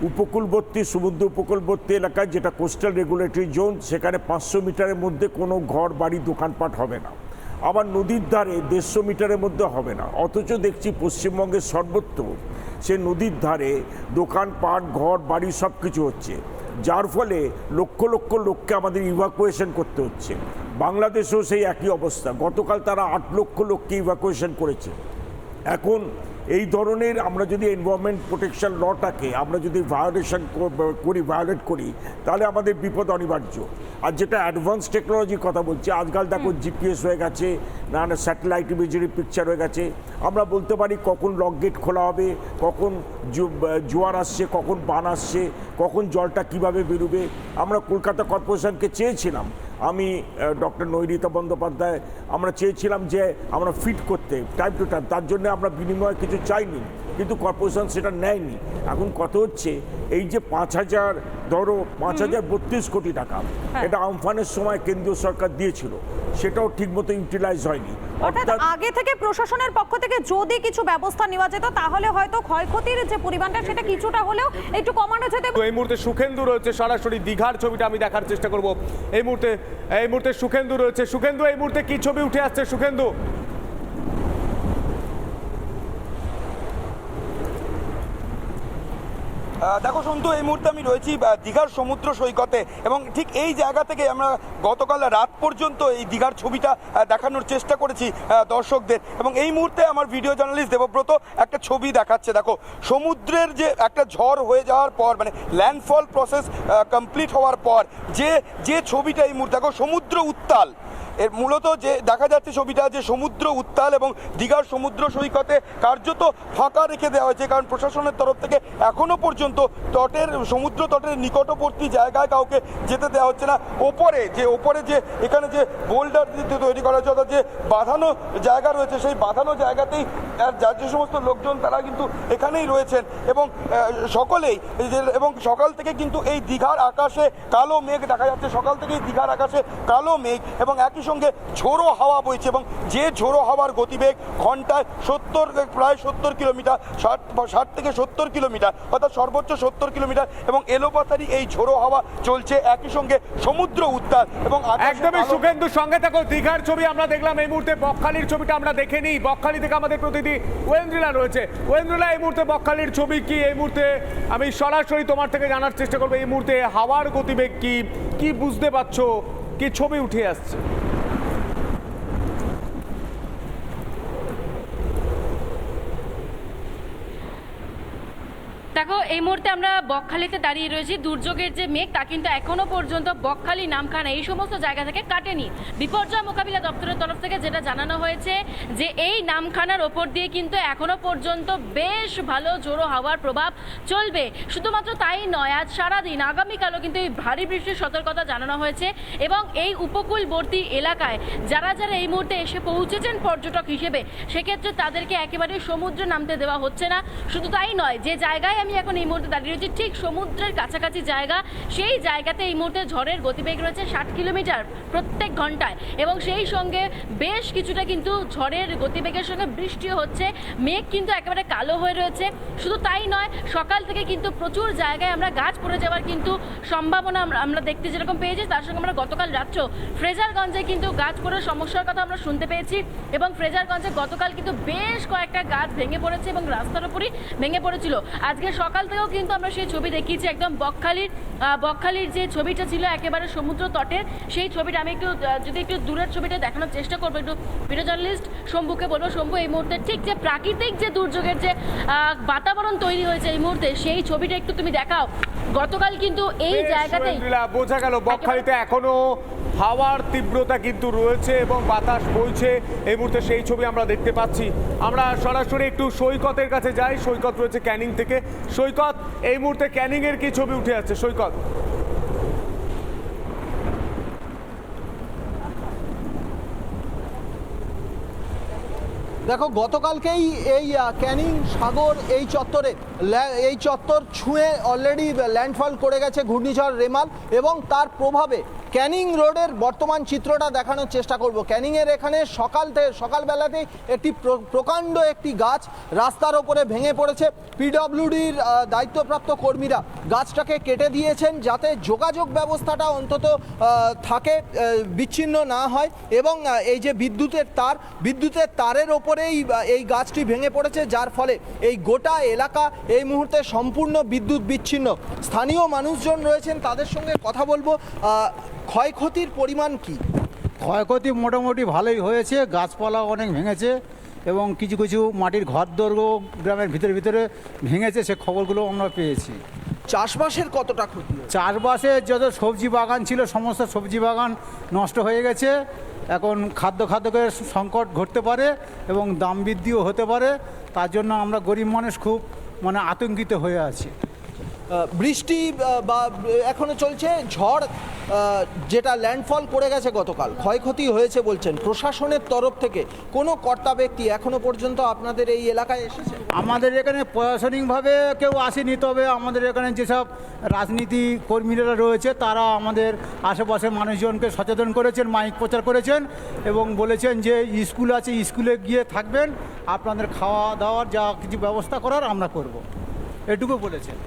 উপকূলবর্তী সমুদ্র উপকূলবর্তী এলাকায় যেটা কোস্টাল রেগুলেটরি জোন, সেখানে 500 মিটারের মধ্যে কোনো ঘর বাড়ি দোকানপাট হবে না। আবার নদীর ধারে 150 মিটারের মধ্যে হবে না। অথচ দেখছি পশ্চিমবঙ্গের সর্বত্র সে নদীর ধারে দোকানপাট ঘর বাড়ি সব কিছু হচ্ছে, যার ফলে লক্ষ লক্ষ লোককে আমাদের ইভাকুয়েশন করতে হচ্ছে। বাংলাদেশেও সেই একই অবস্থা। গতকাল তারা 8 লক্ষ লোককে ইভাকুয়েশন করেছে। এখন এই ধরনের আমরা যদি এনভায়রনমেন্ট প্রোটেকশন লটাকে আমরা যদি ভায়োলেট করি তাহলে আমাদের বিপদ অনিবার্য। আর যেটা অ্যাডভান্স টেকনোলজির কথা বলছি, আজকাল দেখো জিপিএস হয়ে গেছে, নানা স্যাটেলাইট ইমেজারি পিকচার হয়ে গেছে। আমরা বলতে পারি কখন লক গেট খোলা হবে, কখন জোয়ার আসছে, কখন বান আসছে, কখন জলটা কিভাবে বেরোবে। আমরা কলকাতা কর্পোরেশনকে চেয়েছিলাম, আমি ডক্টর নৈরিতা বন্দ্যোপাধ্যায়, আমরা চেয়েছিলাম যে আমরা ফিট করতে টাইম টু টাইম, তার জন্য আমরা বিনিময়ে কিছু চাইনি, কিন্তু কর্পোরেশন সেটা নেয়নি। এখন কত হচ্ছে, এই যে 5,032 কোটি টাকা এটা আমফানের সময় কেন্দ্রীয় সরকার দিয়েছিল, সেটাও ঠিকমতো ইউটিলাইজ হয়নি। অর্থাৎ আগে থেকে প্রশাসনের পক্ষ থেকে যদি কিছু ব্যবস্থা নেওয়া যেত তাহলে হয়তো ক্ষয়ক্ষতির যে পরিমাণটা সেটা কিছুটা হলেও একটু কমানো যেত। এই মুহূর্তে সুখেন্দু রয়েছে, সরাসরি দীঘার ছবিটা আমি দেখার চেষ্টা করব। এই মুহূর্তে সুখেন্দু রয়েছে। সুখেন্দু, এই মুহূর্তে কি ছবি উঠে আসছে সুখেন্দু? দেখো সন্তু, এই মুহূর্তে আমি রয়েছি দীঘার সমুদ্র সৈকতে এবং ঠিক এই জায়গা থেকে আমরা গতকাল রাত পর্যন্ত এই দীঘার ছবিটা দেখানোর চেষ্টা করেছি দর্শকদের। এবং এই মুহূর্তে আমার ভিডিও জার্নালিস্ট দেবব্রত একটা ছবি দেখাচ্ছে। দেখো, সমুদ্রের যে একটা ঝড় হয়ে যাওয়ার পর, মানে ল্যান্ডফল প্রসেস কমপ্লিট হওয়ার পর যে ছবিটা এই মুহূর্তে, দেখো সমুদ্র উত্তাল, এর মূলত যে দেখা যাচ্ছে ছবিটা, যে সমুদ্র উত্তাল এবং দীঘার সমুদ্র সৈকতে কার্যত ফাঁকা রেখে দেওয়া হয়েছে, কারণ প্রশাসনের তরফ থেকে এখনো পর্যন্ত সমুদ্র তটের নিকটবর্তী জায়গায় কাউকে যেতে দেওয়া হচ্ছে না। ওপরে যে এখানে যে বোল্ডার তৈরি করা হচ্ছে, অর্থাৎ যে বাঁধানো জায়গা রয়েছে, সেই বাঁধানো জায়গাতেই যে সমস্ত লোকজন তারা কিন্তু এখানেই রয়েছেন এবং সকলেই, এবং সকাল থেকে কিন্তু এই দীঘার আকাশে কালো মেঘ দেখা যাচ্ছে। সকাল থেকেই দীঘার আকাশে কালো মেঘ এবং একই সঙ্গে ঝোড়ো হাওয়া বইছে, এবং যে ঝোড়ো হাওয়ার গতিবেগ ঘন্টায় প্রায় 70 কিলোমিটার, 60 থেকে 70 কিলোমিটার, অর্থাৎ সর্বোচ্চ 70 কিলোমিটার, এবং এলোপাতারি এই ঝোড়ো হাওয়া চলছে। একই সঙ্গে সমুদ্র উত্তাল এবং একদমই সুখেন্দু সঙ্গে থাকো। দীঘার ছবি আমরা দেখলাম, এই মুহূর্তে বকখালির ছবিটা আমরা দেখে নিই। বকখালি থেকে আমাদের প্রতিনিধি ওয়েন্দ্রিলা রয়েছে। ওয়েন্দ্রিলা, এই মুহূর্তে বকখালির ছবি কি? এই মুহূর্তে আমি সরাসরি তোমার থেকে জানার চেষ্টা করবো, এই মুহূর্তে হাওয়ার গতিবেগ কি বুঝতে পারছো, কি ছবি উঠে আসছে? দেখো, এই মুহূর্তে আমরা বকখালিতে দাঁড়িয়ে রয়েছি। দুর্যোগের যে মেঘ তা কিন্তু এখনো পর্যন্ত বকখালি, নামখানা এই সমস্ত জায়গা থেকে কাটেনি। বিপর্যয় মোকাবিলা দপ্তরের তরফ থেকে যেটা জানানো হয়েছে যে এই নামখানার ওপর দিয়ে কিন্তু এখনো পর্যন্ত বেশ ভালো জোড়ো হাওয়ার প্রভাব চলবে। শুধুমাত্র তাই নয়, আজ সারাদিন আগামীকালও কিন্তু এই ভারী বৃষ্টির সতর্কতা জানানো হয়েছে এবং এই উপকূলবর্তী এলাকায় যারা এই মুহূর্তে এসে পৌঁছেছেন পর্যটক হিসেবে, সেক্ষেত্রে তাদেরকে একেবারে সমুদ্রে নামতে দেওয়া হচ্ছে না। শুধু তাই নয়, যে জায়গায় আমি এখন এই মুহূর্তে দাঁড়িয়ে রয়েছি ঠিক সমুদ্রের কাছাকাছি জায়গা, সেই জায়গাতে এই মুহূর্তে ঝড়ের গতিবেগ রয়েছে 60 কিলোমিটার প্রত্যেক ঘন্টায়, এবং সেই সঙ্গে বেশ কিছুটা কিন্তু ঝড়ের গতিবেগের সঙ্গে বৃষ্টিও হচ্ছে। মেঘ কিন্তু একেবারে কালো হয়ে রয়েছে। শুধু তাই নয়, সকাল থেকে কিন্তু প্রচুর জায়গায় আমরা গাছ পড়ে যাওয়ার কিন্তু সম্ভাবনা আমরা দেখতে যেরকম পেয়েছি, তার সঙ্গে আমরা গতকাল রাত্রেও ফ্রেজারগঞ্জে কিন্তু গাছ পড়ার সমস্যার কথা আমরা শুনতে পেয়েছি, এবং ফ্রেজারগঞ্জে গতকাল কিন্তু বেশ কয়েকটা গাছ ভেঙে পড়েছে এবং রাস্তার উপরই ভেঙে পড়েছিল। আজকে সকাল থেকেও কিন্তু আমরা সেই ছবি দেখিয়েছি, একদম বকখালির যে ছবিটা ছিল একেবারে সমুদ্র তটের, সেই ছবিটা আমি একটু দূরের ছবিটা দেখানোর চেষ্টা করবো। একটু ভিডিও জার্নালিস্ট শম্ভুকে বলবো, শম্ভু, এই মুহূর্তে ঠিক যে প্রাকৃতিক যে দুর্যোগের যে বাতাবরণ তৈরি হয়েছে এই মুহূর্তে, সেই ছবিটা একটু তুমি দেখাও। গতকাল কিন্তু এই জায়গাতেই বোঝা গেল বকখালিতে এখনো হাওয়ার তীব্রতা কিন্তু রয়েছে এবং বাতাস বইছে। এই মুহূর্তে সেই ছবি আমরা দেখতে পাচ্ছি। আমরা সরাসরি একটু সৈকতের কাছে যাই। সৈকত রয়েছে ক্যানিং থেকে। সৈকত, এই মুহূর্তে ক্যানিং এর কি ছবি উঠে আসছে সৈকত? দেখো গতকালকেই এই ক্যানিং সাগর এই চত্বর ছুঁয়ে অলরেডি ল্যান্ডফল করে গেছে ঘূর্ণিঝড় রেমাল, এবং তার প্রভাবে ক্যানিং রোডের বর্তমান চিত্রটা দেখানোর চেষ্টা করব। ক্যানিংয়ের এখানে সকালবেলাতেই একটি প্রকাণ্ড একটি গাছ রাস্তার ওপরে ভেঙে পড়েছে। পিডব্লিউডির দায়িত্বপ্রাপ্ত কর্মীরা গাছটাকে কেটে দিয়েছেন যাতে যোগাযোগ ব্যবস্থাটা অন্তত থাকে, বিচ্ছিন্ন না হয়, এবং এই যে বিদ্যুতের তারের ওপরেই এই গাছটি ভেঙে পড়েছে, যার ফলে এই গোটা এলাকা এই মুহূর্তে সম্পূর্ণ বিদ্যুৎ বিচ্ছিন্ন। স্থানীয় মানুষজন রয়েছেন, তাদের সঙ্গে কথা বলবো। ক্ষয়ক্ষতির পরিমাণ কি? ক্ষয়ক্ষতি মোটামুটি ভালোই হয়েছে, গাছপালা অনেক ভেঙেছে এবং কিছু কিছু মাটির ঘরদোরও গ্রামের ভিতরে ভেঙেছে, সে খবরগুলো আমরা পেয়েছি। চাষবাসের কতটা ক্ষতি? চাষবাসে যত সবজি বাগান ছিল সমস্ত সবজি বাগান নষ্ট হয়ে গেছে। এখন খাদ্যের সংকট ঘটতে পারে এবং দাম বৃদ্ধিও হতে পারে, তার জন্য আমরা গরিব মানুষ খুব আতঙ্কিত হয়ে আছি। বৃষ্টি বা এখনো চলছে, ঝড় যেটা ল্যান্ডফল করে গেছে গতকাল, ক্ষয়ক্ষতি হয়েছে বলছেন। প্রশাসনের তরফ থেকে কোনো কর্তা ব্যক্তি এখনো পর্যন্ত আপনাদের এই এলাকায় এসেছে? আমাদের এখানে প্রশাসনিকভাবে কেউ আসেনি, তবে আমাদের এখানে যেসব রাজনীতি কর্মীরা রয়েছে তারা আমাদের আশেপাশের মানুষজনকে সচেতন করেছেন, মাইক প্রচার করেছেন এবং বলেছেন যে স্কুল আছে, স্কুলে গিয়ে থাকবেন, আপনাদের খাওয়া দাওয়ার যা কিছু ব্যবস্থা করার আমরা করব, এটুকু বলেছেন।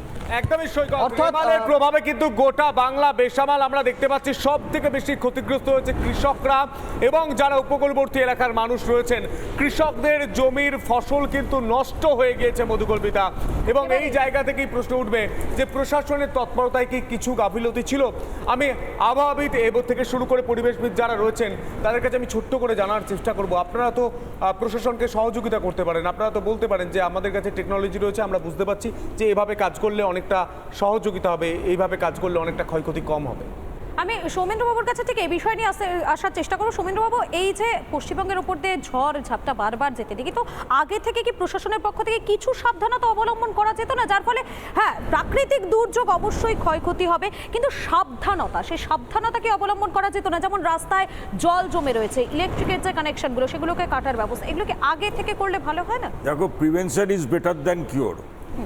একদমই সৈকত, রেমালের প্রভাবে কিন্তু গোটা বাংলা বেসামাল আমরা দেখতে পাচ্ছি। সব থেকে বেশি ক্ষতিগ্রস্ত হয়েছে কৃষকরা এবং যারা উপকূলবর্তী এলাকার মানুষ রয়েছেন। কৃষকদের জমির ফসল কিন্তু নষ্ট হয়ে গিয়েছে মধুকল্পিতা, এবং এই জায়গা থেকেই প্রশ্ন উঠবে যে প্রশাসনের তৎপরতায় কি কিছু গাফিলতি ছিল? আমি আবহাওয়াবিদ থেকে শুরু করে পরিবেশবিদ যারা রয়েছেন তাদের কাছে আমি ছোট্ট করে জানার চেষ্টা করব। আপনারা তো প্রশাসনকে সহযোগিতা করতে পারেন, আপনারা তো বলতে পারেন যে আমাদের কাছে টেকনোলজি রয়েছে, আমরা বুঝতে পারছি যে এভাবে কাজ করলে অনেকটা সহযোগিতা হবে, এইভাবে কাজ করলে অনেকটা ক্ষয়ক্ষতি কম হবে। আমি সৌমেন্দ্রবাবুর কাছে থেকে এই বিষয় নিয়ে আসার চেষ্টা করবো। সৌমেন্দ্রবাবু, এই যে পশ্চিমবঙ্গের উপর দিয়ে ঝড় ঝাপটা বারবার যেতে দেখি, তো আগে থেকে কি প্রশাসনের পক্ষ থেকে কিছু সাবধানতা অবলম্বন করা যেত না, যার ফলে হ্যাঁ প্রাকৃতিক দুর্যোগ অবশ্যই ক্ষয়ক্ষতি হবে, কিন্তু সেই সাবধানতা কি অবলম্বন করা যেত না? যেমন রাস্তায় জল জমে রয়েছে, ইলেকট্রিকের যে কানেকশনগুলো সেগুলোকে কাটার ব্যবস্থা, এগুলো কি আগে থেকে করলে ভালো হয় না? দেখো, prevention is better than cure.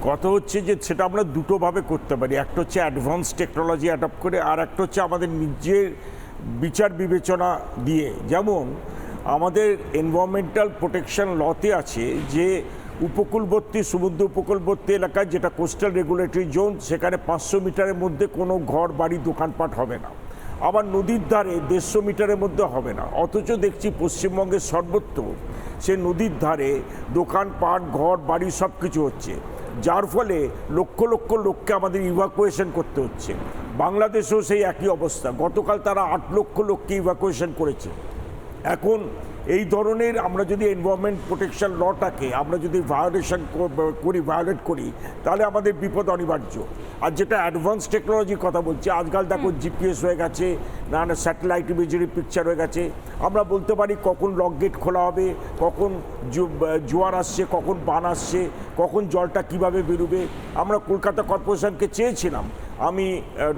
কথা হচ্ছে যে সেটা আমরা দুটোভাবে করতে পারি। একটা হচ্ছে অ্যাডভান্স টেকনোলজি অ্যাডপ্ট করে, আর একটা হচ্ছে আমাদের নিজের বিচার বিবেচনা দিয়ে। যেমন আমাদের এনভায়রনমেন্টাল প্রোটেকশন লতে আছে যে সমুদ্র উপকূলবর্তী এলাকায় যেটা কোস্টাল রেগুলেটরি জোন, সেখানে 500 মিটারের মধ্যে কোনো ঘর বাড়ি দোকানপাট হবে না। আবার নদীর ধারে 150 মিটারের মধ্যে হবে না। অথচ দেখছি পশ্চিমবঙ্গের সর্বত্র সে নদীর ধারে দোকানপাট, ঘর বাড়ি সব কিছু হচ্ছে, যার ফলে লক্ষ লক্ষ লোককে আমাদের ইভাকুয়েশন করতে হচ্ছে। বাংলাদেশেও সেই একই অবস্থা। গতকাল তারা 8 লক্ষ লোককে ইভাকুয়েশন করেছে। এখন এই ধরনের আমরা যদি এনভায়রনমেন্ট প্রোটেকশন লটাকে আমরা যদি ভায়োলেট করি তাহলে আমাদের বিপদ অনিবার্য। আর যেটা অ্যাডভান্স টেকনোলজির কথা বলছি, আজকাল দেখো জিপিএস হয়ে গেছে, নানা স্যাটেলাইট ইমেজারি পিকচার হয়ে গেছে। আমরা বলতে পারি কখন লক গেট খোলা হবে, কখন জোয়ার আসছে, কখন বান আসছে, কখন জলটা কিভাবে বেরোবে। আমরা কলকাতা কর্পোরেশনকে চেয়েছিলাম, আমি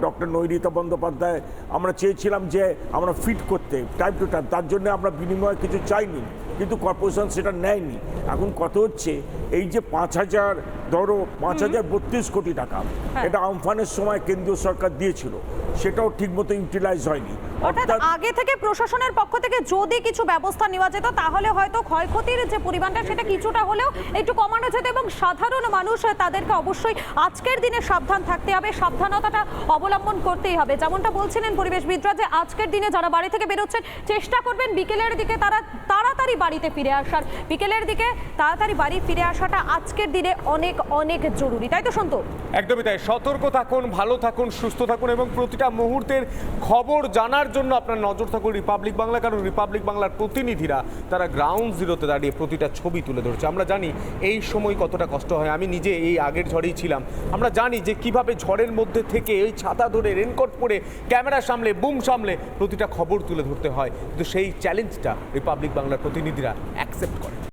ডক্টর নৈরিতা বন্দ্যোপাধ্যায়, আমরা চেয়েছিলাম যে আমরা ফিট করতে টাইম টু টাইম, তার জন্য আমরা বিনিময়ে কিছু চাইনি, কিন্তু কর্পোরেশন সেটা নেয়নি। এখন কত হচ্ছে, এই যে 5,032 কোটি টাকা এটা আমফানের সময় কেন্দ্রীয় সরকার দিয়েছিল, সেটাও ঠিকমতো ইউটিলাইজ হয়নি। অর্থাৎ আগে থেকে প্রশাসনের পক্ষ থেকে যদি কিছু ব্যবস্থা নেওয়া যেত তাহলে হয়তো ক্ষয়ক্ষতির যে পরিমাণটা সেটা কিছুটা হলেও একটু কমানো যেত, এবং সাধারণ মানুষ তাদেরকে অবশ্যই আজকের দিনে সাবধান থাকতে হবে, সাবধানতাটা অবলম্বন করতেই হবে। যেমনটা বলছিলেন পরিবেশবিদরা যে আজকের দিনে যারা বাড়ি থেকে বেরোচ্ছেন চেষ্টা করবেন বিকেলের দিকে তারা তাড়াতাড়ি বাড়িতে ফিরে আসার, বিকেলের দিকে তাড়াতাড়ি বাড়ি ফিরে আসাটা আজকের দিনে অনেক অনেক জরুরি, তাই তো সন্তু? একদমই তাই। সতর্ক থাকুন, ভালো থাকুন, সুস্থ থাকুন এবং প্রতিটা মুহূর্তের খবর জানার জন্য আপনার নজর থাকুন রিপাবলিক বাংলা, কারণ রিপাবলিক বাংলার প্রতিনিধিরা তারা গ্রাউন্ড জিরোতে দাঁড়িয়ে প্রতিটা ছবি তুলে ধরছে। আমরা জানি এই সময় কতটা কষ্ট হয়, আমি নিজে এই আগের ঝড়েই ছিলাম। আমরা জানি যে কিভাবে ঝড়ের মধ্যে থেকে এই ছাতা ধরে রেনকোট পরে ক্যামেরা সামলে বুম সামলে প্রতিটা খবর তুলে ধরতে হয়, কিন্তু সেই চ্যালেঞ্জটা রিপাবলিক বাংলার প্রতিনিধিরা অ্যাকসেপ্ট করে।